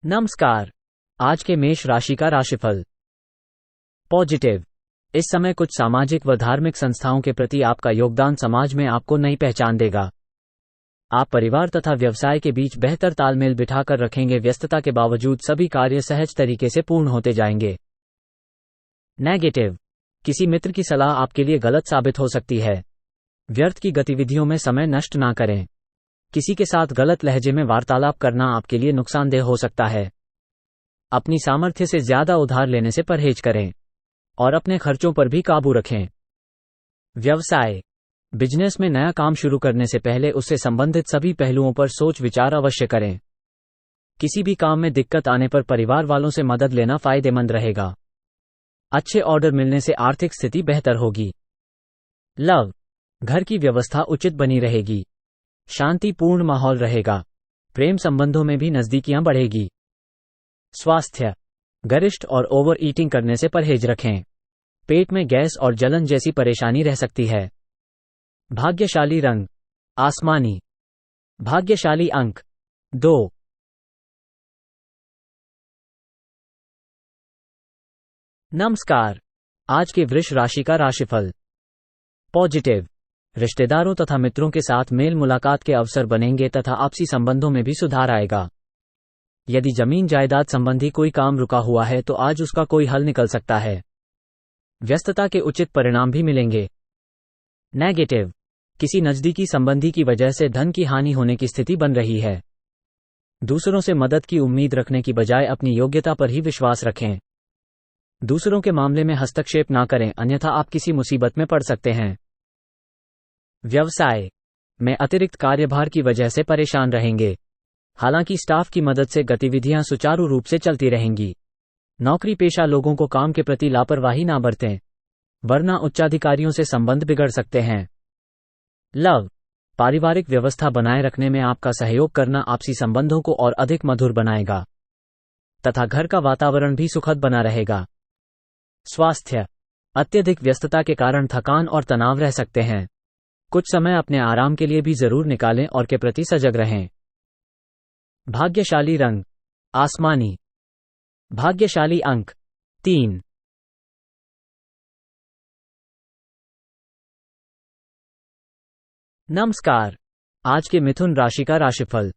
नमस्कार। आज के मेष राशि का राशिफल। पॉजिटिव। इस समय कुछ सामाजिक व धार्मिक संस्थाओं के प्रति आपका योगदान समाज में आपको नई पहचान देगा। आप परिवार तथा व्यवसाय के बीच बेहतर तालमेल बिठाकर रखेंगे। व्यस्तता के बावजूद सभी कार्य सहज तरीके से पूर्ण होते जाएंगे। नेगेटिव। किसी मित्र की सलाह आपके लिए गलत साबित हो सकती है। व्यर्थ की गतिविधियों में समय नष्ट ना करें। किसी के साथ गलत लहजे में वार्तालाप करना आपके लिए नुकसानदेह हो सकता है। अपनी सामर्थ्य से ज्यादा उधार लेने से परहेज करें और अपने खर्चों पर भी काबू रखें। व्यवसाय। बिजनेस में नया काम शुरू करने से पहले उससे संबंधित सभी पहलुओं पर सोच विचार अवश्य करें। किसी भी काम में दिक्कत आने पर परिवार वालों से मदद लेना फायदेमंद रहेगा। अच्छे ऑर्डर मिलने से आर्थिक स्थिति बेहतर होगी। लव। घर की व्यवस्था उचित बनी रहेगी। शांतिपूर्ण माहौल रहेगा। प्रेम संबंधों में भी नजदीकियां बढ़ेगी। स्वास्थ्य। गरिष्ठ और ओवर ईटिंग करने से परहेज रखें। पेट में गैस और जलन जैसी परेशानी रह सकती है। भाग्यशाली रंग आसमानी। भाग्यशाली अंक 2। नमस्कार। आज के वृष राशि का राशिफल। पॉजिटिव। रिश्तेदारों तथा मित्रों के साथ मेल मुलाकात के अवसर बनेंगे तथा आपसी संबंधों में भी सुधार आएगा। यदि जमीन जायदाद संबंधी कोई काम रुका हुआ है तो आज उसका कोई हल निकल सकता है। व्यस्तता के उचित परिणाम भी मिलेंगे। नेगेटिव। किसी नजदीकी संबंधी की वजह से धन की हानि होने की स्थिति बन रही है। दूसरों से मदद की उम्मीद रखने की बजाय अपनी योग्यता पर ही विश्वास रखें। दूसरों के मामले में हस्तक्षेप ना करें, अन्यथा आप किसी मुसीबत में पड़ सकते हैं। व्यवसाय में अतिरिक्त कार्यभार की वजह से परेशान रहेंगे। हालांकि स्टाफ की मदद से गतिविधियां सुचारू रूप से चलती रहेंगी। नौकरी पेशा लोगों को काम के प्रति लापरवाही ना बरतें, वरना उच्चाधिकारियों से संबंध बिगड़ सकते हैं। लव। पारिवारिक व्यवस्था बनाए रखने में आपका सहयोग करना आपसी संबंधों को और अधिक मधुर बनाएगा तथा घर का वातावरण भी सुखद बना रहेगा। स्वास्थ्य। अत्यधिक व्यस्तता के कारण थकान और तनाव रह सकते हैं। कुछ समय अपने आराम के लिए भी जरूर निकालें और के प्रति सजग रहें। भाग्यशाली रंग आसमानी। भाग्यशाली अंक 3। नमस्कार। आज के मिथुन राशि का राशिफल।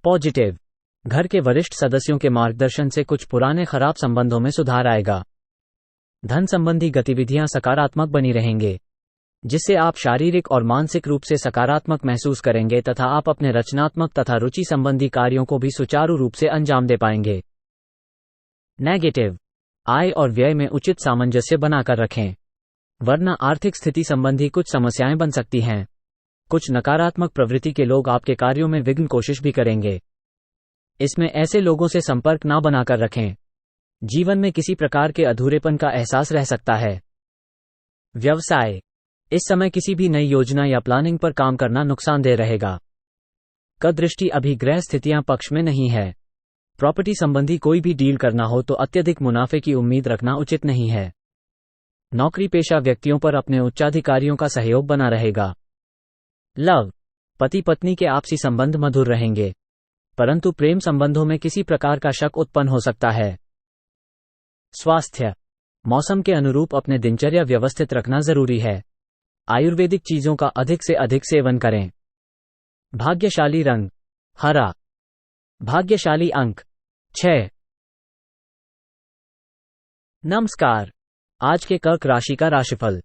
पॉजिटिव। घर के वरिष्ठ सदस्यों के मार्गदर्शन से कुछ पुराने खराब संबंधों में सुधार आएगा। धन संबंधी गतिविधियां सकारात्मक बनी रहेंगे, जिससे आप शारीरिक और मानसिक रूप से सकारात्मक महसूस करेंगे तथा आप अपने रचनात्मक तथा रुचि संबंधी कार्यों को भी सुचारू रूप से अंजाम दे पाएंगे। नेगेटिव। आय और व्यय में उचित सामंजस्य बनाकर रखें, वरना आर्थिक स्थिति संबंधी कुछ समस्याएं बन सकती हैं। कुछ नकारात्मक प्रवृत्ति के लोग आपके कार्यों में विघ्न कोशिश भी करेंगे। इसमें ऐसे लोगों से संपर्क ना बनाकर रखें। जीवन में किसी प्रकार के अधूरेपन का एहसास रह सकता है। व्यवसाय। इस समय किसी भी नई योजना या प्लानिंग पर काम करना नुकसानदेह रहेगा। दृष्टि अभी ग्रह स्थितियां पक्ष में नहीं है। प्रॉपर्टी संबंधी कोई भी डील करना हो तो अत्यधिक मुनाफे की उम्मीद रखना उचित नहीं है। नौकरी पेशा व्यक्तियों पर अपने उच्चाधिकारियों का सहयोग बना रहेगा। लव। पति पत्नी के आपसी संबंध मधुर रहेंगे, परंतु प्रेम संबंधों में किसी प्रकार का शक उत्पन्न हो सकता है। स्वास्थ्य। मौसम के अनुरूप अपने दिनचर्या व्यवस्थित रखना जरूरी है। आयुर्वेदिक चीजों का अधिक से अधिक सेवन करें। भाग्यशाली रंग हरा। भाग्यशाली अंक 6। नमस्कार। आज के कर्क राशि का राशिफल।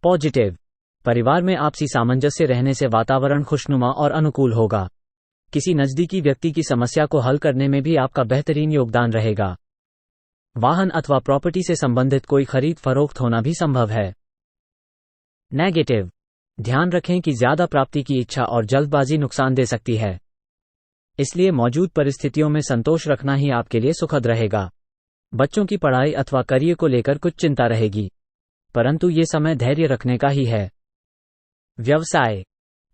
पॉजिटिव। परिवार में आपसी सामंजस्य रहने से वातावरण खुशनुमा और अनुकूल होगा। किसी नजदीकी व्यक्ति की समस्या को हल करने में भी आपका बेहतरीन योगदान रहेगा। वाहन अथवा प्रॉपर्टी से संबंधित कोई खरीद फरोख्त होना भी संभव है। नेगेटिव। ध्यान रखें कि ज्यादा प्राप्ति की इच्छा और जल्दबाजी नुकसान दे सकती है, इसलिए मौजूद परिस्थितियों में संतोष रखना ही आपके लिए सुखद रहेगा। बच्चों की पढ़ाई अथवा करियर को लेकर कुछ चिंता रहेगी, परंतु ये समय धैर्य रखने का ही है। व्यवसाय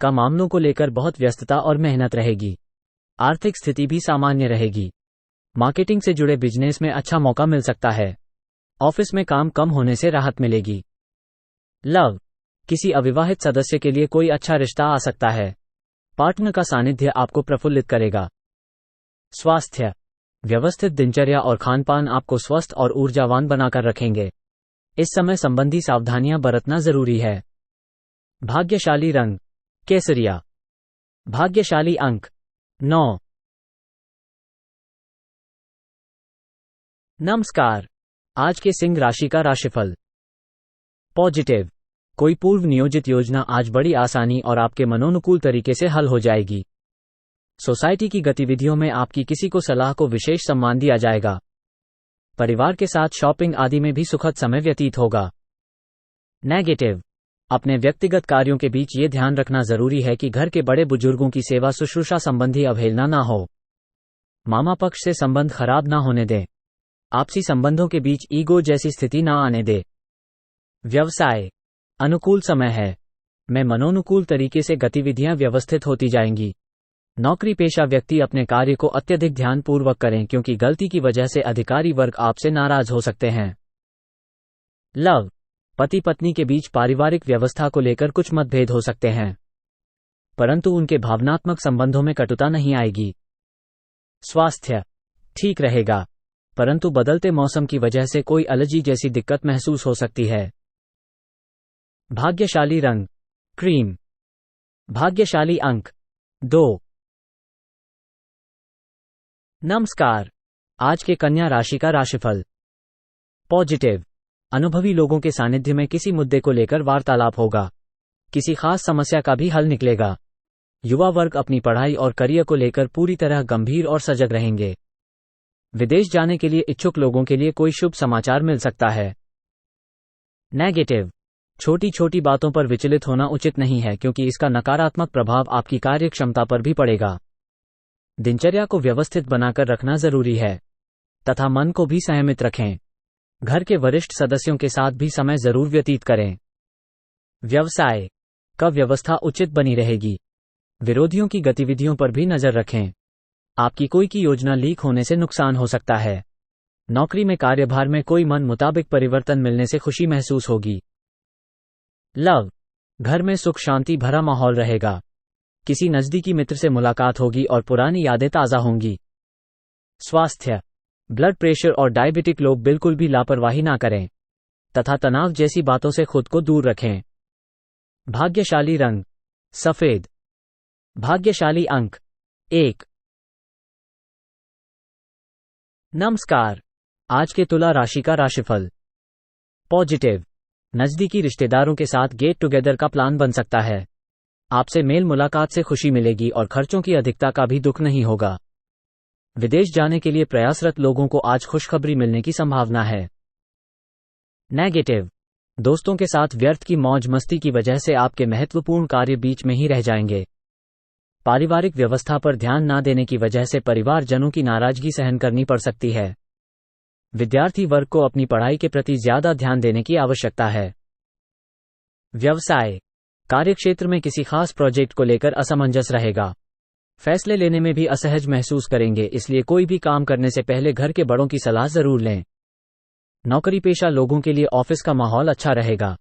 का मामलों को लेकर बहुत व्यस्तता और मेहनत रहेगी। आर्थिक स्थिति भी सामान्य रहेगी। मार्केटिंग से जुड़े बिजनेस में अच्छा मौका मिल सकता है। ऑफिस में काम कम होने से राहत मिलेगी। लव। किसी अविवाहित सदस्य के लिए कोई अच्छा रिश्ता आ सकता है। पार्टनर का सानिध्य आपको प्रफुल्लित करेगा। स्वास्थ्य। व्यवस्थित दिनचर्या और खानपान आपको स्वस्थ और ऊर्जावान बनाकर रखेंगे। इस समय संबंधी सावधानियां बरतना जरूरी है। भाग्यशाली रंग केसरिया। भाग्यशाली अंक 9। नमस्कार। आज के सिंह राशि का राशिफल। पॉजिटिव। कोई पूर्व नियोजित योजना आज बड़ी आसानी और आपके मनोनुकूल तरीके से हल हो जाएगी। सोसाइटी की गतिविधियों में आपकी किसी को सलाह को विशेष सम्मान दिया जाएगा। परिवार के साथ शॉपिंग आदि में भी सुखद समय व्यतीत होगा। नेगेटिव। अपने व्यक्तिगत कार्यों के बीच ये ध्यान रखना जरूरी है कि घर के बड़े बुजुर्गों की सेवा शुश्रूषा संबंधी अवहेलना ना हो। मामा पक्ष से संबंध खराब ना होने दें। आपसी संबंधों के बीच ईगो जैसी स्थिति ना आने दे। व्यवसाय। अनुकूल समय है। में मनोनुकूल तरीके से गतिविधियां व्यवस्थित होती जाएंगी। नौकरी पेशा व्यक्ति अपने कार्य को अत्यधिक ध्यानपूर्वक करें क्योंकि गलती की वजह से अधिकारी वर्ग आपसे नाराज हो सकते हैं। लव। पति पत्नी के बीच पारिवारिक व्यवस्था को लेकर कुछ मतभेद हो सकते हैं, परंतु उनके भावनात्मक संबंधों में कटुता नहीं आएगी। स्वास्थ्य ठीक रहेगा, परंतु बदलते मौसम की वजह से कोई एलर्जी जैसी दिक्कत महसूस हो सकती है। भाग्यशाली रंग क्रीम। भाग्यशाली अंक 2। नमस्कार। आज के कन्या राशि का राशिफल। पॉजिटिव। अनुभवी लोगों के सानिध्य में किसी मुद्दे को लेकर वार्तालाप होगा। किसी खास समस्या का भी हल निकलेगा। युवा वर्ग अपनी पढ़ाई और करियर को लेकर पूरी तरह गंभीर और सजग रहेंगे। विदेश जाने के लिए इच्छुक लोगों के लिए कोई शुभ समाचार मिल सकता है। नेगेटिव। छोटी छोटी बातों पर विचलित होना उचित नहीं है क्योंकि इसका नकारात्मक प्रभाव आपकी कार्य क्षमता पर भी पड़ेगा। दिनचर्या को व्यवस्थित बनाकर रखना जरूरी है तथा मन को भी संयमित रखें। घर के वरिष्ठ सदस्यों के साथ भी समय जरूर व्यतीत करें। व्यवसाय का व्यवस्था उचित बनी रहेगी। विरोधियों की गतिविधियों पर भी नजर रखें। आपकी कोई की योजना लीक होने से नुकसान हो सकता है। नौकरी में कार्यभार में कोई मन मुताबिक परिवर्तन मिलने से खुशी महसूस होगी। लव। घर में सुख शांति भरा माहौल रहेगा। किसी नजदीकी मित्र से मुलाकात होगी और पुरानी यादें ताज़ा होंगी। स्वास्थ्य। ब्लड प्रेशर और डायबिटिक लोग बिल्कुल भी लापरवाही ना करें तथा तनाव जैसी बातों से खुद को दूर रखें। भाग्यशाली रंग सफेद। भाग्यशाली अंक 1। नमस्कार। आज के तुला राशि का राशिफल। पॉजिटिव। नजदीकी रिश्तेदारों के साथ गेट टुगेदर का प्लान बन सकता है। आपसे मेल मुलाकात से खुशी मिलेगी और खर्चों की अधिकता का भी दुख नहीं होगा। विदेश जाने के लिए प्रयासरत लोगों को आज खुशखबरी मिलने की संभावना है। नेगेटिव। दोस्तों के साथ व्यर्थ की मौज मस्ती की वजह से आपके महत्वपूर्ण कार्य बीच में ही रह जाएंगे। पारिवारिक व्यवस्था पर ध्यान न देने की वजह से परिवारजनों की नाराजगी सहन करनी पड़ सकती है। विद्यार्थी वर्ग को अपनी पढ़ाई के प्रति ज्यादा ध्यान देने की आवश्यकता है। व्यवसाय। कार्यक्षेत्र में किसी खास प्रोजेक्ट को लेकर असमंजस रहेगा। फैसले लेने में भी असहज महसूस करेंगे, इसलिए कोई भी काम करने से पहले घर के बड़ों की सलाह जरूर लें। नौकरी पेशा लोगों के लिए ऑफिस का माहौल अच्छा रहेगा।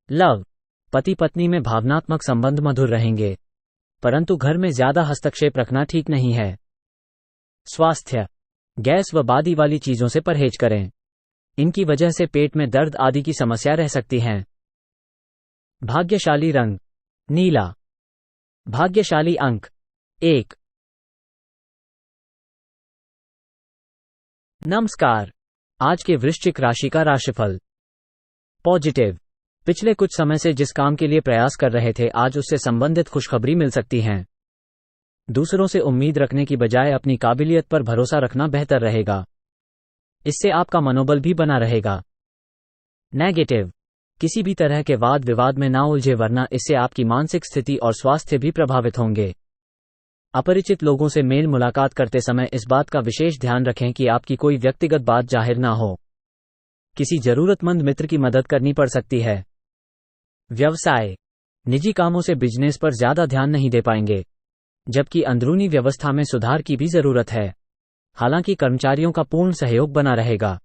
लव। पति पत्नी में भावनात्मक संबंध मधुर रहेंगे, परंतु घर में ज्यादा हस्तक्षेप रखना ठीक नहीं है। स्वास्थ्य। गैस व बादी वाली चीजों से परहेज करें। इनकी वजह से पेट में दर्द आदि की समस्या रह सकती हैं। भाग्यशाली रंग नीला। भाग्यशाली अंक 1। नमस्कार। आज के वृश्चिक राशि का राशिफल। पॉजिटिव। पिछले कुछ समय से जिस काम के लिए प्रयास कर रहे थे, आज उससे संबंधित खुशखबरी मिल सकती है। दूसरों से उम्मीद रखने की बजाय अपनी काबिलियत पर भरोसा रखना बेहतर रहेगा। इससे आपका मनोबल भी बना रहेगा। नेगेटिव। किसी भी तरह के वाद विवाद में ना उलझे, वरना इससे आपकी मानसिक स्थिति और स्वास्थ्य भी प्रभावित होंगे। अपरिचित लोगों से मेल मुलाकात करते समय इस बात का विशेष ध्यान रखें कि आपकी कोई व्यक्तिगत बात जाहिर ना हो। किसी जरूरतमंद मित्र की मदद करनी पड़ सकती है। व्यवसाय। निजी कामों से बिजनेस पर ज्यादा ध्यान नहीं दे पाएंगे, जबकि अंदरूनी व्यवस्था में सुधार की भी जरूरत है। हालांकि कर्मचारियों का पूर्ण सहयोग बना रहेगा।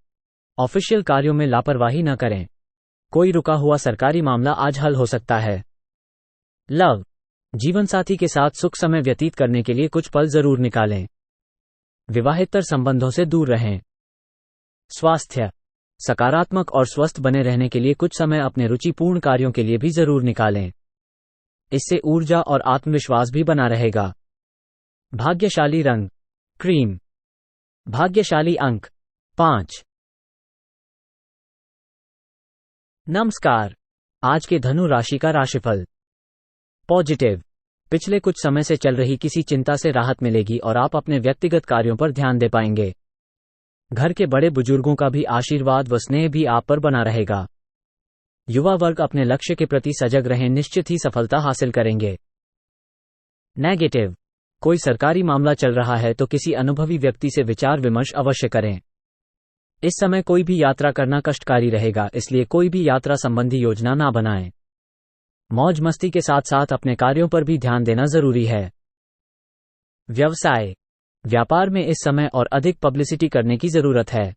ऑफिशियल कार्यों में लापरवाही न करें। कोई रुका हुआ सरकारी मामला आज हल हो सकता है। लव। जीवनसाथी के साथ सुख समय व्यतीत करने के लिए कुछ पल जरूर निकालें। विवाहेतर संबंधों से दूर रहें। स्वास्थ्य, सकारात्मक और स्वस्थ बने रहने के लिए कुछ समय अपने रुचिपूर्ण कार्यों के लिए भी जरूर निकालें। इससे ऊर्जा और आत्मविश्वास भी बना रहेगा। भाग्यशाली रंग क्रीम। भाग्यशाली अंक 5। नमस्कार। आज के धनु राशि का राशिफल। पॉजिटिव, पिछले कुछ समय से चल रही किसी चिंता से राहत मिलेगी और आप अपने व्यक्तिगत कार्यों पर ध्यान दे पाएंगे। घर के बड़े बुजुर्गों का भी आशीर्वाद व स्नेह भी आप पर बना रहेगा। युवा वर्ग अपने लक्ष्य के प्रति सजग रहें, निश्चित ही सफलता हासिल करेंगे। नेगेटिव, कोई सरकारी मामला चल रहा है तो किसी अनुभवी व्यक्ति से विचार विमर्श अवश्य करें। इस समय कोई भी यात्रा करना कष्टकारी रहेगा, इसलिए कोई भी यात्रा संबंधी योजना ना बनाएं। मौज मस्ती के साथ साथ अपने कार्यों पर भी ध्यान देना जरूरी है। व्यवसाय, व्यापार में इस समय और अधिक पब्लिसिटी करने की जरूरत है।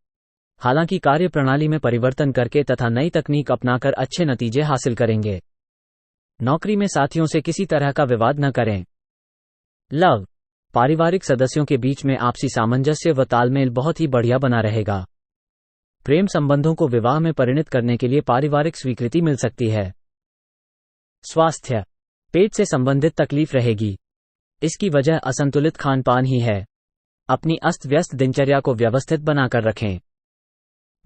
हालांकि कार्य प्रणाली में परिवर्तन करके तथा नई तकनीक अपनाकर अच्छे नतीजे हासिल करेंगे। नौकरी में साथियों से किसी तरह का विवाद न करें। लव, पारिवारिक सदस्यों के बीच में आपसी सामंजस्य व तालमेल बहुत ही बढ़िया बना रहेगा। प्रेम संबंधों को विवाह में परिणत करने के लिए पारिवारिक स्वीकृति मिल सकती है। स्वास्थ्य, पेट से संबंधित तकलीफ रहेगी। इसकी वजह असंतुलित खानपान ही है। अपनी अस्त व्यस्त दिनचर्या को व्यवस्थित बनाकर रखें।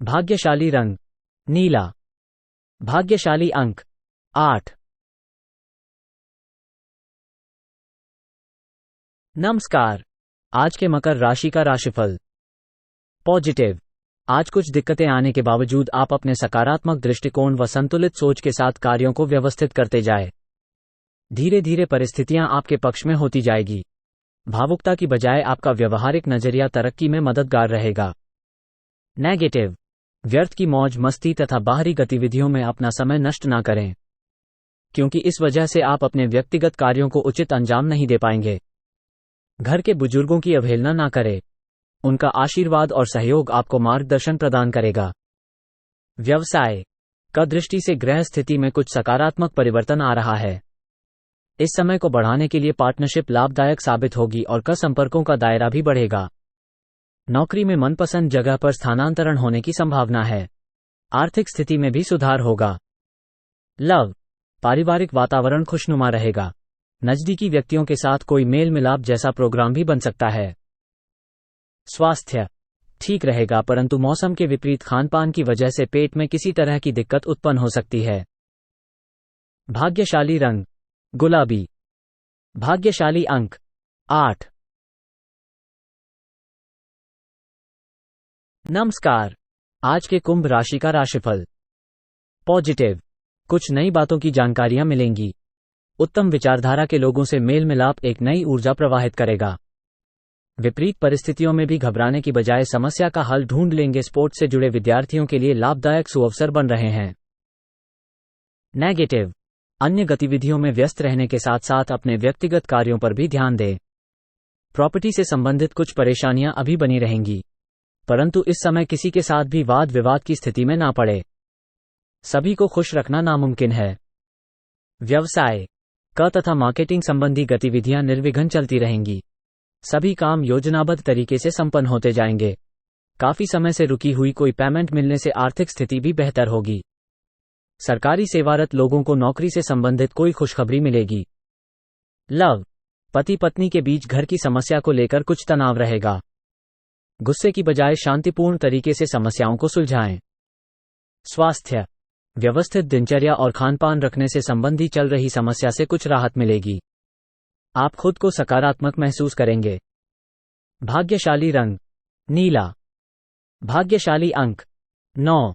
भाग्यशाली रंग नीला। भाग्यशाली अंक 8। नमस्कार। आज के मकर राशि का राशिफल। पॉजिटिव, आज कुछ दिक्कतें आने के बावजूद आप अपने सकारात्मक दृष्टिकोण व संतुलित सोच के साथ कार्यों को व्यवस्थित करते जाएं। धीरे धीरे परिस्थितियां आपके पक्ष में होती जाएगी। भावुकता की बजाय आपका व्यवहारिक नजरिया तरक्की में मददगार रहेगा। नेगेटिव, व्यर्थ की मौज मस्ती तथा बाहरी गतिविधियों में अपना समय नष्ट ना करें, क्योंकि इस वजह से आप अपने व्यक्तिगत कार्यों को उचित अंजाम नहीं दे पाएंगे। घर के बुजुर्गों की अवहेलना ना करें, उनका आशीर्वाद और सहयोग आपको मार्गदर्शन प्रदान करेगा। व्यवसाय का दृष्टि से ग्रह स्थिति में कुछ सकारात्मक परिवर्तन आ रहा है। इस समय को बढ़ाने के लिए पार्टनरशिप लाभदायक साबित होगी और संपर्कों का दायरा भी बढ़ेगा। नौकरी में मनपसंद जगह पर स्थानांतरण होने की संभावना है। आर्थिक स्थिति में भी सुधार होगा। लव, पारिवारिक वातावरण खुशनुमा रहेगा। नजदीकी व्यक्तियों के साथ कोई मेल मिलाप जैसा प्रोग्राम भी बन सकता है। स्वास्थ्य ठीक रहेगा, परंतु मौसम के विपरीत खानपान की वजह से पेट में किसी तरह की दिक्कत उत्पन्न हो सकती है। भाग्यशाली रंग गुलाबी। भाग्यशाली अंक 8। नमस्कार। आज के कुंभ राशि का राशिफल। पॉजिटिव, कुछ नई बातों की जानकारियां मिलेंगी। उत्तम विचारधारा के लोगों से मेल मिलाप एक नई ऊर्जा प्रवाहित करेगा। विपरीत परिस्थितियों में भी घबराने की बजाय समस्या का हल ढूंढ लेंगे। स्पोर्ट्स से जुड़े विद्यार्थियों के लिए लाभदायक सुअवसर बन रहे हैं। नेगेटिव, अन्य गतिविधियों में व्यस्त रहने के साथ साथ अपने व्यक्तिगत कार्यों पर भी ध्यान दें। प्रॉपर्टी से संबंधित कुछ परेशानियां अभी बनी रहेंगी, परंतु इस समय किसी के साथ भी वाद विवाद की स्थिति में ना पड़े। सभी को खुश रखना नामुमकिन है। व्यवसाय क तथा मार्केटिंग संबंधी गतिविधियां निर्विघ्न चलती रहेंगी। सभी काम योजनाबद्ध तरीके से संपन्न होते जाएंगे। काफी समय से रुकी हुई कोई पेमेंट मिलने से आर्थिक स्थिति भी बेहतर होगी। सरकारी सेवारत लोगों को नौकरी से संबंधित कोई खुशखबरी मिलेगी। लव, पति पत्नी के बीच घर की समस्या को लेकर कुछ तनाव रहेगा। गुस्से की बजाय शांतिपूर्ण तरीके से समस्याओं को सुलझाएं। स्वास्थ्य, व्यवस्थित दिनचर्या और खानपान रखने से संबंधी चल रही समस्या से कुछ राहत मिलेगी। आप खुद को सकारात्मक महसूस करेंगे। भाग्यशाली रंग नीला। भाग्यशाली अंक 9।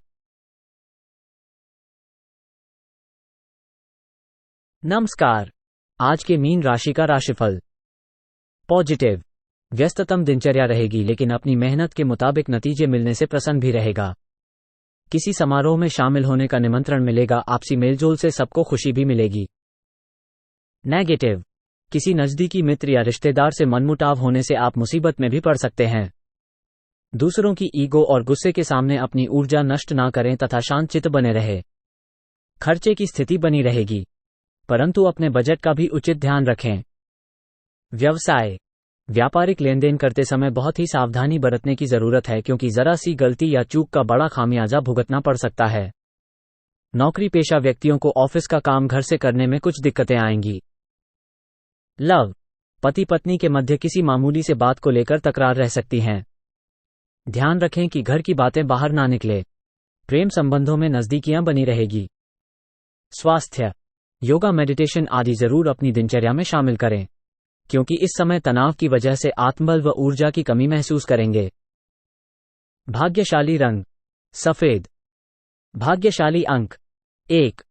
नमस्कार। आज के मीन राशि का राशिफल। पॉजिटिव, व्यस्ततम दिनचर्या रहेगी, लेकिन अपनी मेहनत के मुताबिक नतीजे मिलने से प्रसन्न भी रहेगा। किसी समारोह में शामिल होने का निमंत्रण मिलेगा। आपसी मेलजोल से सबको खुशी भी मिलेगी। नेगेटिव, किसी नजदीकी मित्र या रिश्तेदार से मनमुटाव होने से आप मुसीबत में भी पड़ सकते हैं। दूसरों की ईगो और गुस्से के सामने अपनी ऊर्जा नष्ट ना करें तथा शांतचित्त बने रहे। खर्चे की स्थिति बनी रहेगी, परंतु अपने बजट का भी उचित ध्यान रखें। व्यवसाय, व्यापारिक लेनदेन करते समय बहुत ही सावधानी बरतने की जरूरत है, क्योंकि जरा सी गलती या चूक का बड़ा खामियाजा भुगतना पड़ सकता है। नौकरी पेशा व्यक्तियों को ऑफिस का काम घर से करने में कुछ दिक्कतें आएंगी। लव, पति पत्नी के मध्य किसी मामूली से बात को लेकर तकरार रह सकती हैं। ध्यान रखें कि घर की बातें बाहर ना निकले। प्रेम संबंधों में नजदीकियां बनी रहेगी। स्वास्थ्य, योगा मेडिटेशन आदि जरूर अपनी दिनचर्या में शामिल करें, क्योंकि इस समय तनाव की वजह से आत्मबल व ऊर्जा की कमी महसूस करेंगे। भाग्यशाली रंग सफेद। भाग्यशाली अंक 1,